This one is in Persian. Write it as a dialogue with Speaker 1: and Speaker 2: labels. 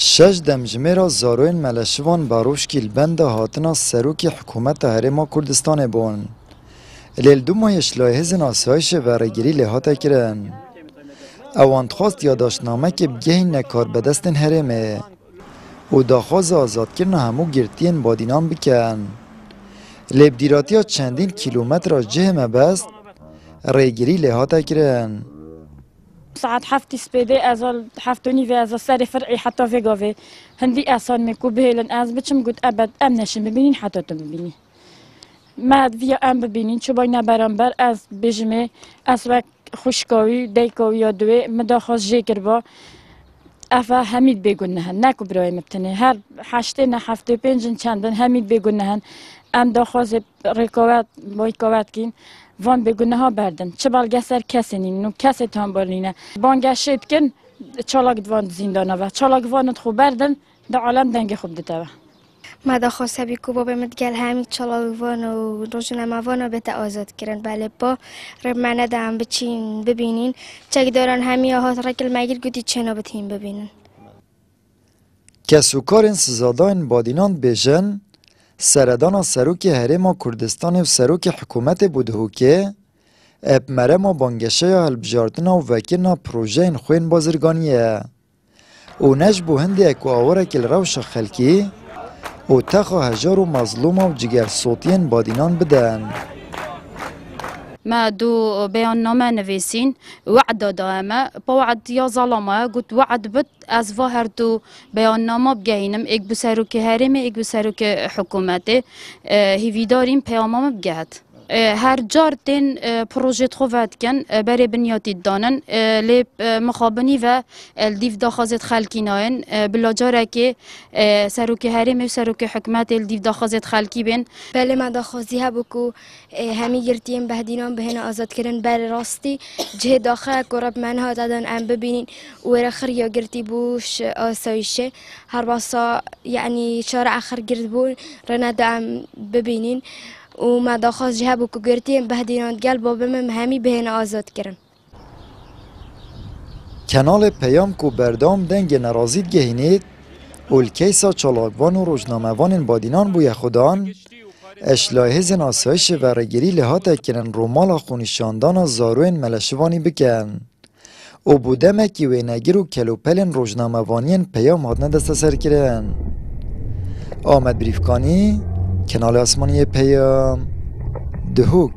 Speaker 1: شش دمجمێرە زارۆyên meleşivan Baroşkîl benda hatina serokê hikûmeta Herêma Kurdistanê bûn. Lêl du mayê şilahêzên asayişê veregirî lê hate kirin. Ewan dixwast yadaşnamekê bigehîn nekarbedestên herêmê û daxwaza azadkirina hemû girtiyên badînan bikin. Lêbdîratiya çendîn kîlometra cihê mebest, rêgirî lê hate kirin.
Speaker 2: ساعت حفتي سبيدي ازال حفتوني في ازال ساري فرعي حتى في قوي هندي اصلا ميكو بهيلن از بچم قلت ابد امنشم ببینین حتى تو ببینی ما ویا ام ببینین چو باينا برانبر از بجمه از وقت خوشکاوی دیکاوی یا دوی مداخواست جیگر با افا همید بگون نهن نکو برای مبتنه هر حشته نه هفته پنجن چندن همید بگون نهن ام داخواست رکاوت بایکاوت کین وان بگونه ها بردن چه بالگسر کسی نیم نو کسی تان بالینه بانگشت کن چالاک دوان زندانه و چالاک وانت خوب بردن در عالم دنگ خوب دیده و
Speaker 3: ما داخواسته بی کوبا به مدگل همین چالاک وان و روزنامه وان به آزاد کردن بله با رب منه دام بچین ببینین چک دارن همین هات رکل مگیر گویی چنا بتیم ببینن
Speaker 1: کسوکارن سزادان بادینان بیشن سردان سروک هرما کردستان و سروک حکومت بوده که اب مرما بانگشه هلبجاردنا و وکرنا پروژه این خوین بازرگانیه و نج بو هنده اکو آوره کل روش خلکی و تخا هجار و مظلوم و جگر صوتین بادینان بدن
Speaker 4: ما دو بیان نامه نویسین وعد دائمه با وعد یا ظلمه قلت وعد بد از هر دو بیان نامه بگهینم ایک بسروک هرمه ایک بسروک حکومته هیویداریم پیامام بگهد هر جار تین پروژه خوبت کن برای بنیاتی دانن لیب مخابنی و الدیف داخازت خلکی ناین بلا جاره که سروک هرمه و سروک حکومت الدیف داخازت خلکی بین
Speaker 3: بله ما داخوازی ها بکو همی گرتیم بهدینان بهن آزاد کردن بر راستی جه داخل قرب منها دادن ام ببینین و رخر یا گرتی بوش آسایشه هر باسا یعنی شارع آخر گرد بون رنده ام ببینین و ما داخواست جه بکو گرتیم بهدینان گل بابم همی بهن آزاد کردن
Speaker 1: کنال پیام کو بردام دنگ نرازید گهینید اولکیسا چالاکوان و روزنامه‌وان بادینان بوی خودان اشلاهزن آسایش ورگیری لحاته کنن رومالا خونیشاندان زاروین ملشوانی بکن او بودمکی وینگیر و کلوپلن روزنامه‌وانین پیام هاتنه دست سر کرن آمد بریفکانی کنال آسمانی پیام دهوک